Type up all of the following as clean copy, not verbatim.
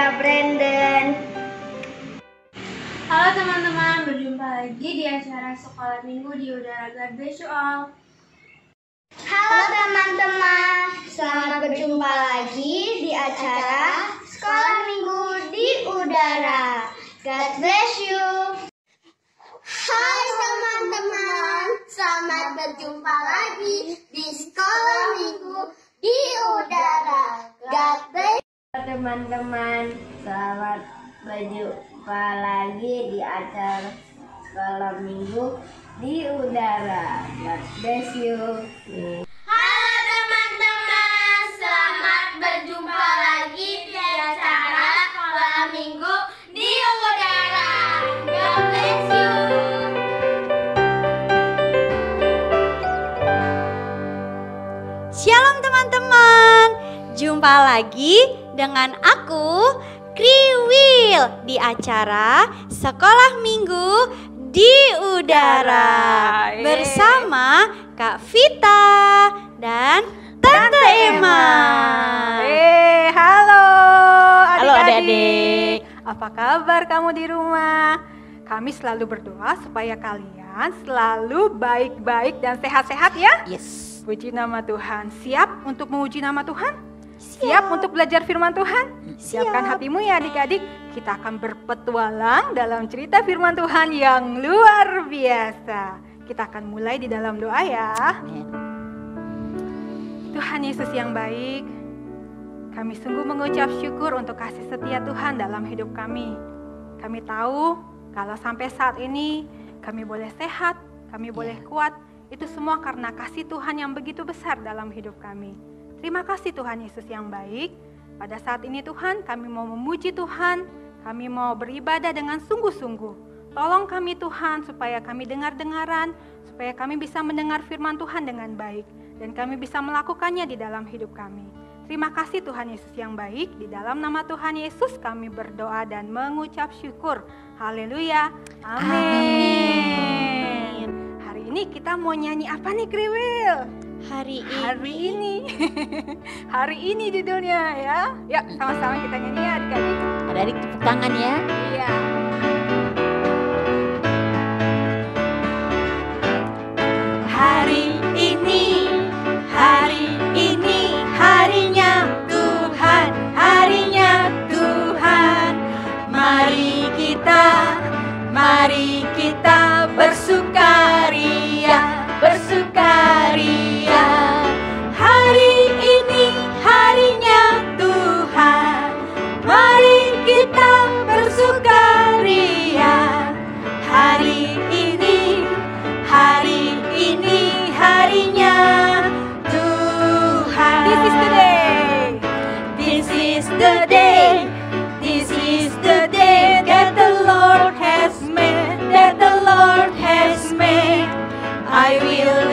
saya Brandon. Halo teman-teman, berjumpa lagi di acara Sekolah Minggu di Udara. God bless you all. Halo teman-teman, selamat berjumpa lagi di acara Sekolah Minggu di Udara. God bless you. Hai teman-teman, selamat berjumpa lagi di Sekolah Minggu di Udara. God bless you. Teman-teman, selamat berjumpa lagi di acara Sekolah Minggu di Udara. God bless you. Halo teman-teman, selamat berjumpa lagi di acara Sekolah Minggu di Udara. God bless you. Shalom teman-teman, jumpa lagi dengan aku Kriwil di acara Sekolah Minggu di Udara bersama Kak Vita dan Tante Emma. Halo adik-adik. Apa kabar kamu di rumah? Kami selalu berdoa supaya kalian selalu baik-baik dan sehat-sehat ya. Yes. Puji nama Tuhan. Siap untuk menguji nama Tuhan? Siap untuk belajar firman Tuhan? Siapkan hatimu ya adik-adik. Kita akan berpetualang dalam cerita firman Tuhan yang luar biasa. Kita akan mulai di dalam doa ya. Tuhan Yesus yang baik, kami sungguh mengucap syukur untuk kasih setia Tuhan dalam hidup kami. Kami tahu kalau sampai saat ini kami boleh sehat, kami boleh kuat, itu semua karena kasih Tuhan yang begitu besar dalam hidup kami. Terima kasih Tuhan Yesus yang baik. Pada saat ini Tuhan, kami mau memuji Tuhan, kami mau beribadah dengan sungguh-sungguh. Tolong kami Tuhan supaya kami dengar-dengaran, supaya kami bisa mendengar firman Tuhan dengan baik, dan kami bisa melakukannya di dalam hidup kami. Terima kasih Tuhan Yesus yang baik, di dalam nama Tuhan Yesus kami berdoa dan mengucap syukur. Haleluya, amin. Hari ini kita mau nyanyi apa nih Kriwil? Hari ini judulnya ya. Yuk sama-sama kita nyanyi ya adik-adik. Adik-adik tepuk tangan ya. Iya. Hari ini harinya Tuhan, harinya Tuhan. Mari kita bersukaria, bersukaria. Hari ini harinya Tuhan, mari kita bersukaria. Hari ini harinya Tuhan. This is the day. This is the day. This is the day that the Lord has made. That the Lord has made. I will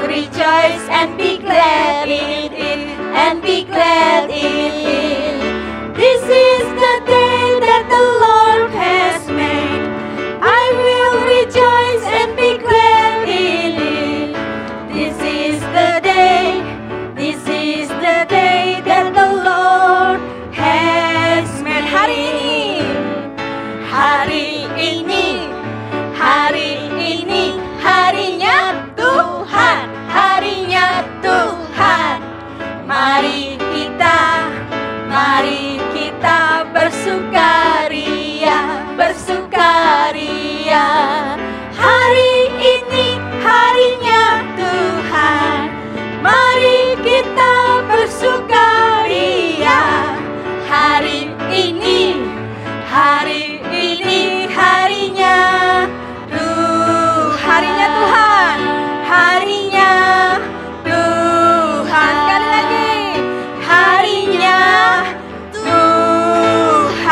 rejoice and be glad in it, and be glad in it. This is the day that the Lord has made. I will rejoice and be glad in it. This is the day that the Lord has made. Hari ini harinya Tuhan, harinya Tuhan. Mari kita bersukaria, bersukaria. Hari ini harinya Tuhan, mari kita bersukaria. Hari ini harinya Tuhan, Harinya Tuhan. harinya Tuhan. Sekali lagi. Harinya Tuhan.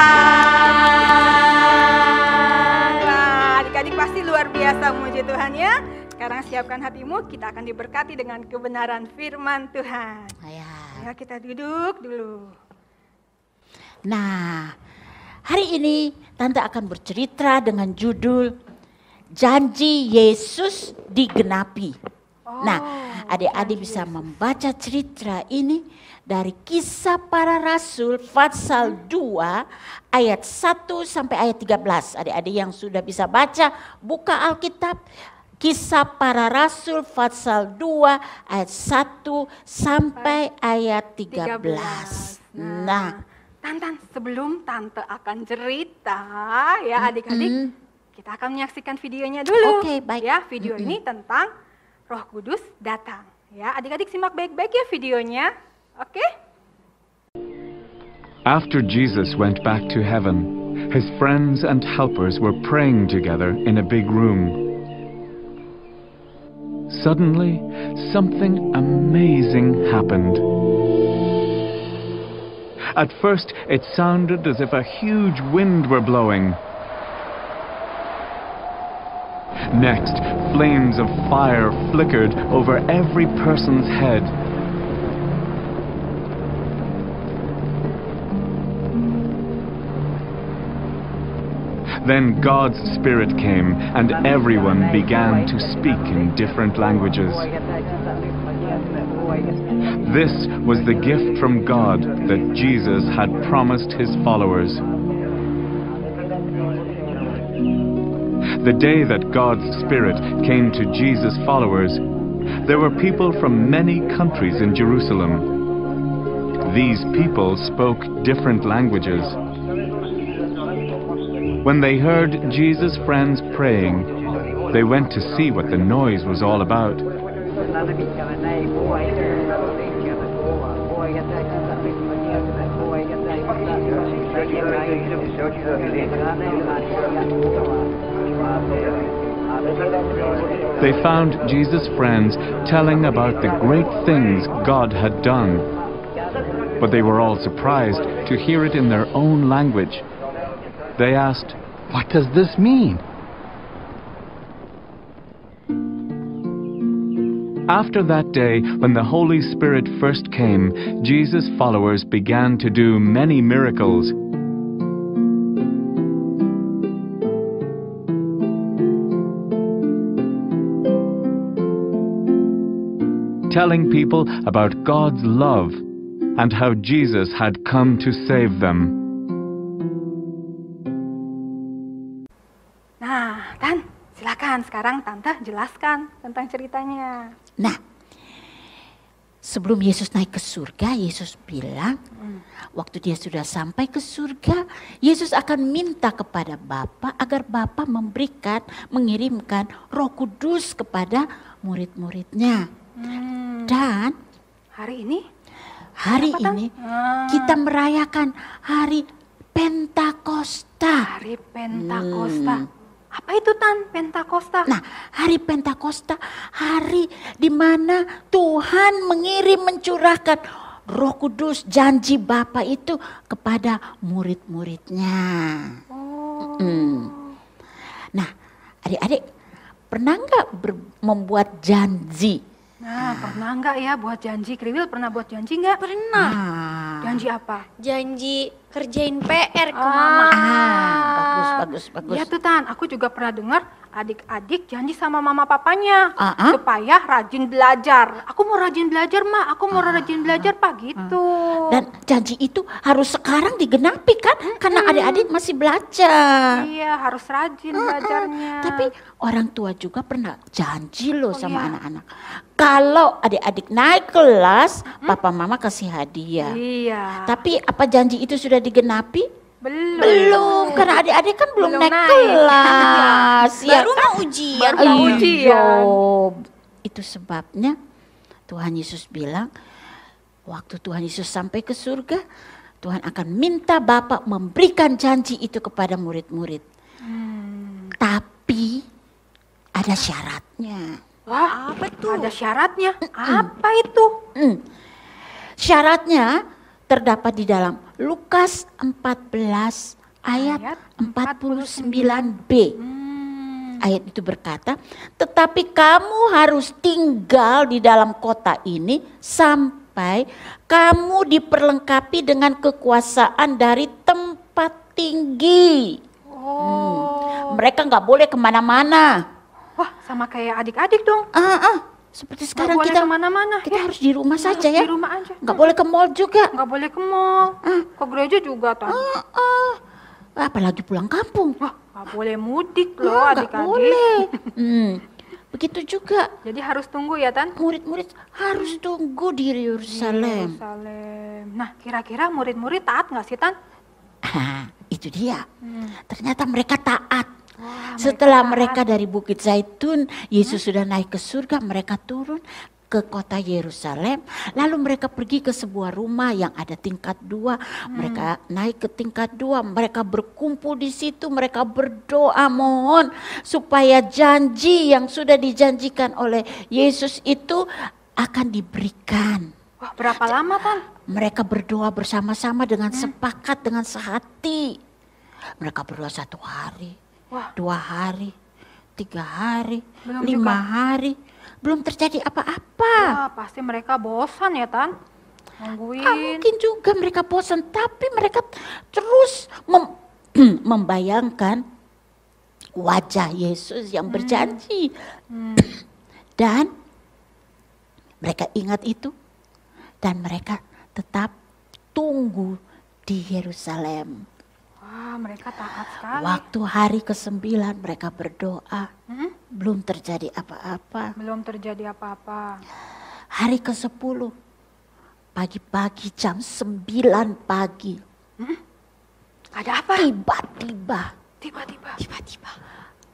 Wah, adik-adik pasti luar biasa memuji Tuhan ya. Sekarang siapkan hatimu, kita akan diberkati dengan kebenaran firman Tuhan. Ayo kita duduk dulu. Nah, hari ini Tante akan bercerita dengan judul Janji Yesus Digenapi. Nah, adik-adik bisa membaca cerita ini dari Kisah Para Rasul pasal 2 ayat 1 sampai ayat 13. Adik-adik yang sudah bisa baca, buka Alkitab. Kisah Para Rasul pasal 2 ayat 1 sampai ayat 13. Nah, Tan, sebelum Tante akan cerita ya adik-adik, kita akan menyaksikan videonya dulu. Oke, baik. Ya, video ini tentang Roh Kudus datang. Ya, adik-adik simak baik-baik ya videonya. Oke? After Jesus went back to heaven, his friends and helpers were praying together in a big room. Suddenly, something amazing happened. At first, it sounded as if a huge wind were blowing. Next, flames of fire flickered over every person's head. Then God's Spirit came, and everyone began to speak in different languages. This was the gift from God that Jesus had promised his followers. The day that God's Spirit came to Jesus' followers, there were people from many countries in Jerusalem. These people spoke different languages. When they heard Jesus' friends praying, they went to see what the noise was all about. They found Jesus' friends telling about the great things God had done. But they were all surprised to hear it in their own language. They asked, "What does this mean?" After that day, when the Holy Spirit first came, Jesus' followers began to do many miracles. Telling people about God's love and how Jesus had come to save them. Nah, Tan, silakan sekarang Tante jelaskan tentang ceritanya. Nah, sebelum Yesus naik ke surga, Yesus bilang, waktu dia sudah sampai ke surga, Yesus akan minta kepada Bapa agar Bapa mengirimkan Roh Kudus kepada murid-muridnya. Dan Hari ini hari ini kita merayakan hari Pentakosta. Hari Pentakosta. Apa itu Tan, Pentakosta? Nah, hari Pentakosta, hari di mana Tuhan mencurahkan Roh Kudus, janji Bapa itu kepada murid-muridnya. Nah, adik-adik pernah nggak membuat janji? Nah, pernah nggak ya buat janji? Kriwil pernah buat janji nggak? Pernah. Janji apa? Janji kerjain PR ke mama. Bagus. Ya tuh Tan, aku juga pernah dengar adik-adik janji sama mama papanya supaya rajin belajar. Aku mau rajin belajar, Ma. Aku mau rajin belajar, Pak, gitu. Dan janji itu harus sekarang digenapi kan? Karena adik-adik masih belajar. Iya, harus rajin belajarnya. Tapi orang tua juga pernah janji loh sama anak-anak. Kalau adik-adik naik kelas, papa mama kasih hadiah. Iya. Tapi apa janji itu sudah digenapi? Belum. Karena adik-adik kan belum naik naik. kelas. Baru mau ujian. Baru mau ujian. Iya. Itu sebabnya Tuhan Yesus bilang, waktu Tuhan Yesus sampai ke surga, Tuhan akan minta Bapa memberikan janji itu kepada murid-murid. Tapi ada syaratnya. Wah, apa tuh? Ada syaratnya. Apa itu? Syaratnya terdapat di dalam Lukas 14 ayat 49b. Ayat itu berkata, tetapi kamu harus tinggal di dalam kota ini sampai kamu diperlengkapi dengan kekuasaan dari tempat tinggi. Mereka nggak boleh kemana-mana. Wah, sama kayak adik-adik dong. Seperti Nggak sekarang boleh kita kemana-mana. kita harus di rumah saja ya. Di rumah aja. Nggak boleh ke mall juga. Nggak boleh ke mall. Ke gereja juga, Tan. Apalagi pulang kampung. Wah, nggak boleh mudik loh Nggak adik-adik. boleh. Begitu juga Jadi harus tunggu ya, Tan. murid-murid harus tunggu di Yerusalem. Yerusalem. Nah, kira-kira murid-murid taat nggak sih, Tan? Itu dia. Ternyata mereka taat. Wah, Setelah mereka mereka dari Bukit Zaitun, Yesus sudah naik ke surga, mereka turun ke kota Yerusalem. Lalu mereka pergi ke sebuah rumah yang ada tingkat 2. Mereka naik ke tingkat 2, mereka berkumpul di situ, mereka berdoa mohon supaya janji yang sudah dijanjikan oleh Yesus itu akan diberikan. Wah, berapa lama, Tan? Mereka berdoa bersama-sama dengan sepakat, dengan sehati. Mereka berdoa 1 hari, 2 hari, 3 hari, Belum 5 juga. hari. Belum terjadi apa-apa. Wah, pasti mereka bosan ya, Tan. Nungguin. Mungkin juga mereka bosan, tapi mereka terus membayangkan wajah Yesus yang berjanji. Dan mereka ingat itu. Dan mereka tetap tunggu di Yerusalem. Wah, mereka taat sekali. Waktu hari ke-9 mereka berdoa. Belum terjadi apa-apa. Belum terjadi apa-apa. Hari ke-10 pagi-pagi jam 9 pagi. Ada apa? Tiba-tiba Tiba-tiba.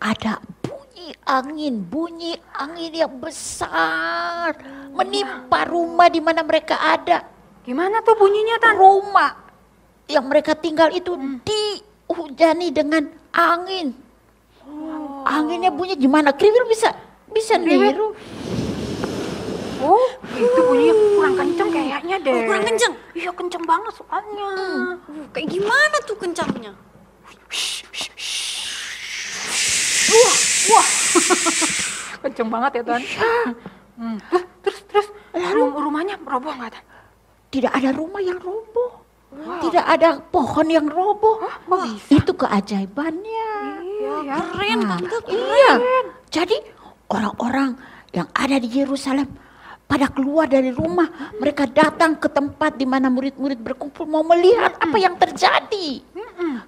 ada bunyi angin yang besar menimpa rumah di mana mereka ada. Gimana tuh bunyinya, Tan? Rumah yang mereka tinggal itu dihujani dengan angin. Anginnya bunyi gimana? Kriwil bisa niru. Oh, itu bunyinya kurang kenceng kayaknya deh. Oh, kurang kenceng? Iya, kenceng banget soalnya. Kayak gimana tuh kencangnya? Wah. Kenceng banget ya, Tan. Terus rumahnya roboh nggak, Tan? Tidak ada rumah yang roboh. Tidak ada pohon yang roboh. Kok bisa? Itu keajaibannya. Iya, ya. Keren, Tante. Iya. Jadi orang-orang yang ada di Yerusalem pada keluar dari rumah, mereka datang ke tempat di mana murid-murid berkumpul mau melihat apa yang terjadi.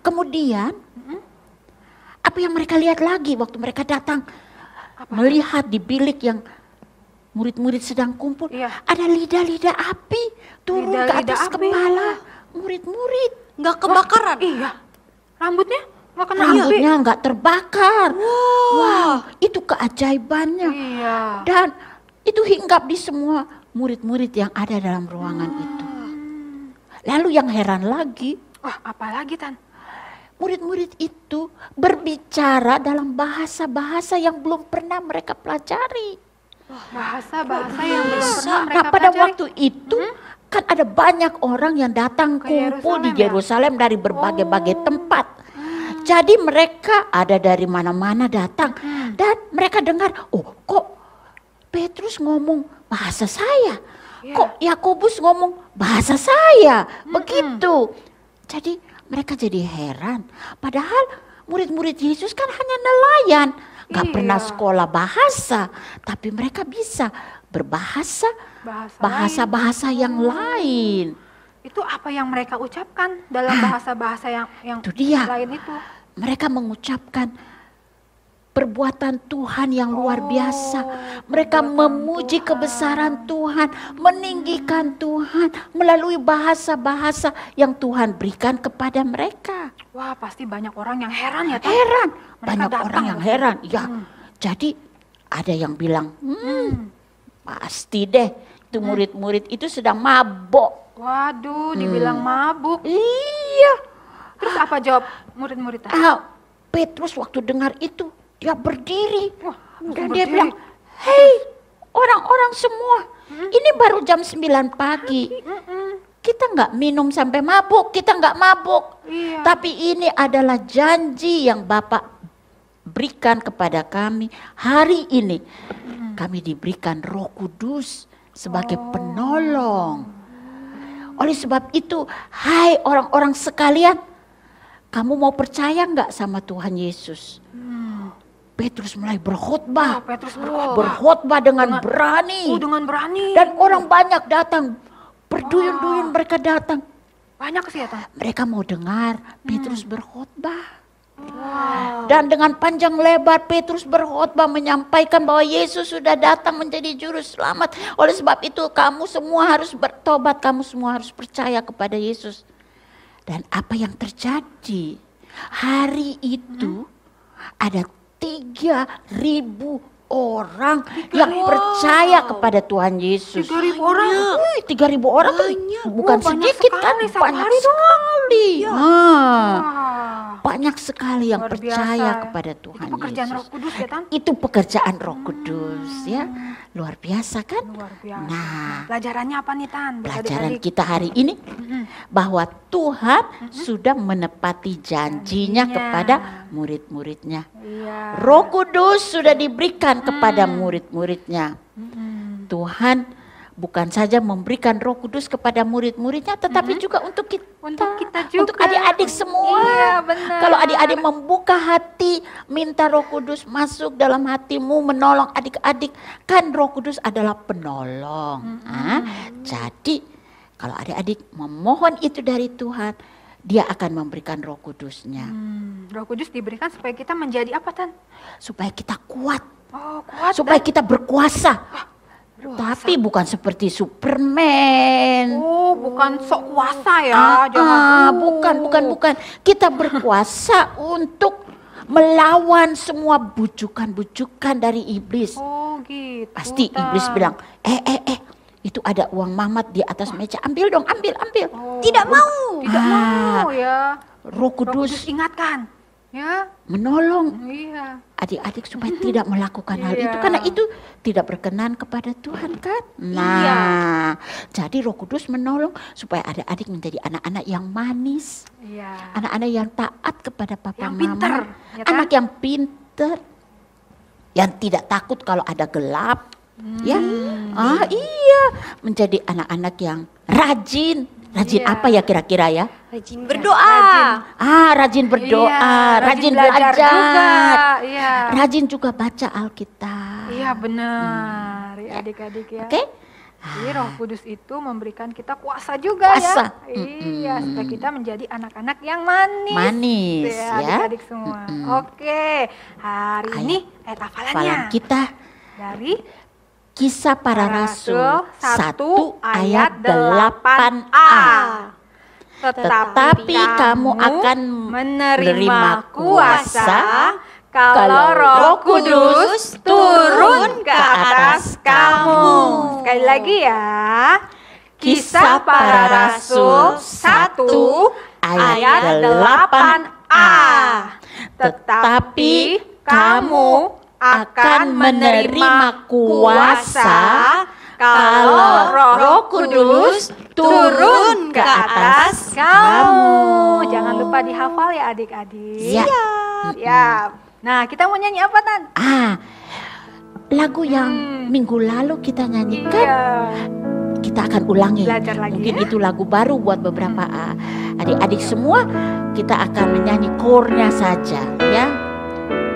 Kemudian apa yang mereka lihat lagi waktu mereka datang? Melihat di bilik yang murid-murid sedang kumpul, Iya. ada lidah-lidah api turun ke Lidah-lidah atas api. kepala murid-murid. Nggak kebakaran? Iya. Rambutnya nggak kena api. Rambutnya nggak terbakar. Wow, itu keajaibannya. Iya. Dan itu hinggap di semua murid-murid yang ada dalam ruangan itu. Lalu yang heran lagi, Wah, apalagi, Tan? murid-murid itu berbicara dalam bahasa-bahasa yang belum pernah mereka pelajari. Bahasa-bahasa yang belum pernah mereka Nah, pada pelajari. waktu itu kan ada banyak orang yang datang Ke kumpul di Yerusalem ya? Yerusalem dari berbagai-bagai tempat. Jadi mereka ada dari mana-mana datang dan mereka dengar, oh kok Petrus ngomong bahasa saya, kok Yakobus ngomong bahasa saya, begitu. Jadi mereka jadi heran, padahal murid-murid Yesus kan hanya nelayan, gak pernah sekolah bahasa, tapi mereka bisa berbahasa bahasa-bahasa yang lain. Itu apa yang mereka ucapkan dalam bahasa-bahasa yang Itu dia. lain itu? Mereka mengucapkan perbuatan Tuhan yang luar biasa. Mereka memuji kebesaran Tuhan, meninggikan Tuhan melalui bahasa-bahasa yang Tuhan berikan kepada mereka. Wah, pasti banyak orang yang heran ya, Tan? Heran, Mereka banyak datang orang yang loh. heran. Ya, jadi ada yang bilang, pasti deh itu murid-murid itu sedang mabok. Waduh, dibilang mabuk. Iya. Terus apa jawab murid-murid? Petrus waktu dengar itu, dia berdiri. Dan dia berdiri. bilang, hei orang-orang semua, ini baru jam 9 pagi. Kita nggak minum sampai mabuk, kita nggak mabuk. Iya. Tapi ini adalah janji yang Bapak berikan kepada kami. Hari ini kami diberikan Roh Kudus sebagai penolong. Oleh sebab itu, hai orang-orang sekalian, kamu mau percaya nggak sama Tuhan Yesus? Petrus mulai berkhotbah. Petrus Berkhotbah dengan berani. dengan berani. Dan orang banyak datang. Berduyun-duyun mereka datang. Banyak sih ya, Tan. Mereka mau dengar Petrus berkhotbah. Dan dengan panjang lebar Petrus berkhotbah menyampaikan bahwa Yesus sudah datang menjadi juru selamat. Oleh sebab itu kamu semua harus bertobat, kamu semua harus percaya kepada Yesus. Dan apa yang terjadi? Hari itu ada 3.000 orang yang percaya kepada Tuhan Yesus. 3.000 orang? 3.000 orang kan bukan banyak sedikit kan, sekali, satu banyak hari doang. sekali. Wah. Banyak sekali yang Luar percaya biasa. kepada Tuhan Itu pekerjaan Yesus. Roh Kudus ya, Tan? Itu pekerjaan Roh Kudus ya. Luar biasa kan? Luar biasa. Nah, Pelajarannya apa nih, Tan? buat pelajaran adik-adik? kita hari ini bahwa Tuhan sudah menepati janjinya kepada murid-muridnya. Iya. Roh Kudus sudah diberikan kepada murid-muridnya. Tuhan bukan saja memberikan Roh Kudus kepada murid-muridnya, tetapi juga untuk kita. Untuk kita juga. Untuk adik-adik semua. Iya, benar. Kalau adik-adik membuka hati, minta Roh Kudus masuk dalam hatimu, menolong adik-adik. Kan Roh Kudus adalah penolong. Jadi kalau adik-adik memohon itu dari Tuhan, Dia akan memberikan Roh Kudusnya. Roh Kudus diberikan supaya kita menjadi apa, Tan? Supaya kita kuat. Oh, kuat. Supaya kita berkuasa. Tapi bukan seperti Superman. Oh, bukan sok kuasa ya. Jangan. Bukan. Kita berkuasa untuk melawan semua bujukan-bujukan dari iblis. Oh, gitu. Pasti Tan. iblis bilang, itu ada uang Mamat di atas meja. Ambil dong, ambil. Oh, Tidak mau. Tidak mau ya. Roh Roh Kudus Kudus ingatkan. Ya. menolong Iya. adik-adik supaya tidak melakukan hal itu. Iya. Karena itu tidak berkenan kepada Tuhan kan. Nah, jadi Roh Kudus menolong supaya adik-adik menjadi anak-anak yang manis. Iya. Anak-anak yang taat kepada papa Yang mama. pinter, ya kan? Anak yang pinter. Yang tidak takut kalau ada gelap. Ya, iya. Menjadi anak-anak yang rajin. Rajin Iya. apa ya kira-kira ya? Rajin berdoa. Rajin berdoa, Iya, rajin belajar belajar. juga. Iya. Rajin juga baca Alkitab. Iya, benar. Ya, adik-adik ya. Oke? Jadi Roh Kudus itu memberikan kita kuasa juga Kuasa. ya. Iya, supaya kita menjadi anak-anak yang manis. Manis ya. Adik-adik semua. Oke, hari ini ayat hafalannya Hafalan kita dari Kisah Para Rasul 1 ayat 8a. 8a. Tetapi kamu akan menerima kuasa kalau Roh Kudus turun ke atas kamu. Sekali lagi ya. Kisah Para Rasul 1 ayat 8a. Tetapi kamu akan menerima kuasa kalau Roh Kudus turun ke atas kamu. Jangan lupa dihafal ya adik-adik. Siap. Siap. Nah, kita mau nyanyi apa, Tan? Lagu yang minggu lalu kita nyanyikan, Iya. kita akan ulangi. Belajar lagi Mungkin ya. itu lagu baru buat beberapa adik-adik semua. Kita akan menyanyi kornya saja ya.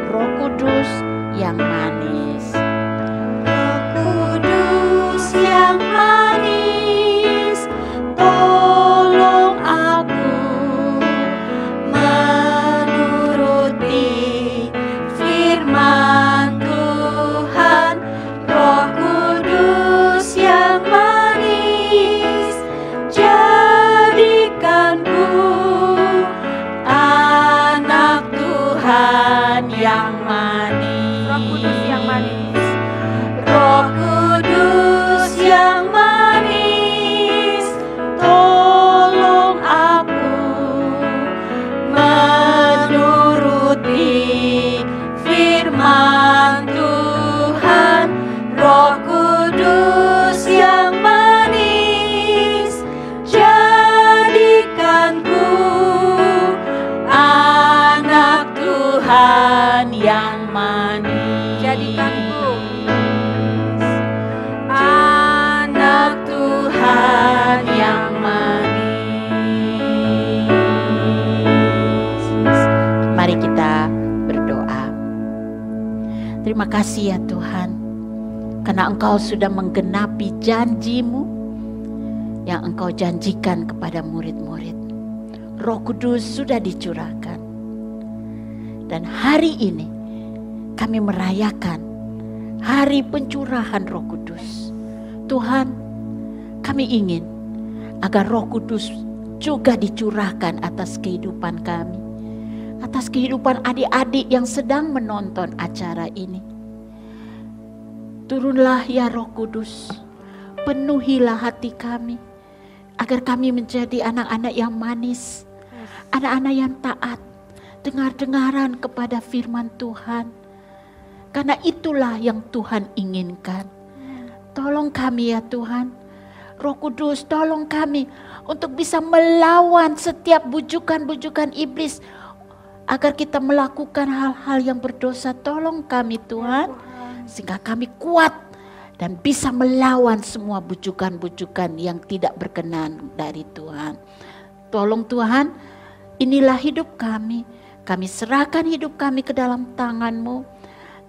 Roh Kudus yang manis. Roh Kudus yang manis, tolong aku menuruti firman Tuhan. Roh Kudus yang manis, jadikanku anak Tuhan yang manis. Roh Kudus yang manis. Roh Kudus yang manis, tolong aku menuruti firman Tuhan. Roh Kudus yang manis, jadikanku anak Tuhan yang manis. Jadikanku anak Tuhan yang manis. Mari kita berdoa. Terima kasih ya Tuhan, karena Engkau sudah menggenapi janji-Mu yang Engkau janjikan kepada murid-murid. Roh Kudus sudah dicurahkan. Dan hari ini kami merayakan hari pencurahan Roh Kudus. Tuhan, kami ingin agar Roh Kudus juga dicurahkan atas kehidupan kami, atas kehidupan adik-adik yang sedang menonton acara ini. Turunlah ya Roh Kudus, penuhilah hati kami, agar kami menjadi anak-anak yang manis, anak-anak yang taat, dengar-dengaran kepada firman Tuhan. Karena itulah yang Tuhan inginkan. Tolong kami ya Tuhan, Roh Kudus tolong kami untuk bisa melawan setiap bujukan-bujukan iblis, agar kita melakukan hal-hal yang berdosa. Tolong kami Tuhan, sehingga kami kuat dan bisa melawan semua bujukan-bujukan yang tidak berkenan dari Tuhan. Tolong Tuhan, inilah hidup kami. Kami serahkan hidup kami ke dalam tangan-Mu.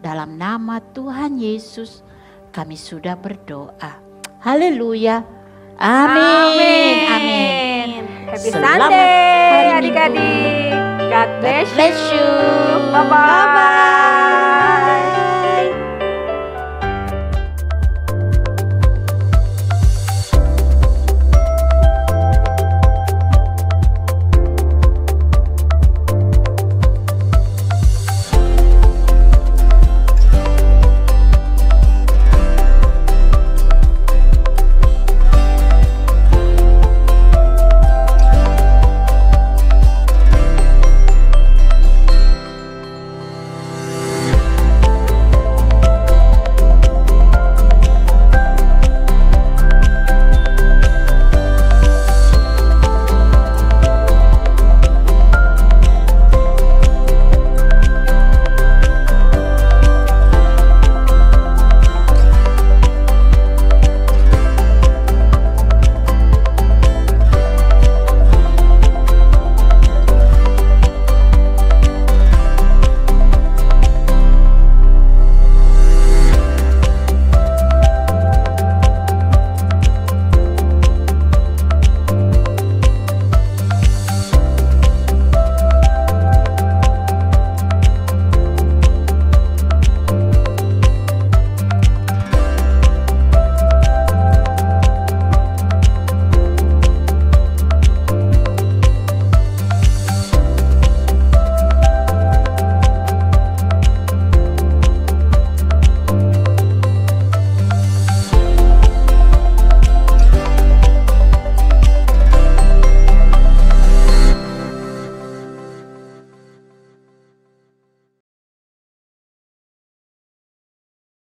Dalam nama Tuhan Yesus kami sudah berdoa. Haleluya. Amin. Amin. Happy Selamat Sunday hari Minggu. adik-adik. God bless Bless you. Bye-bye.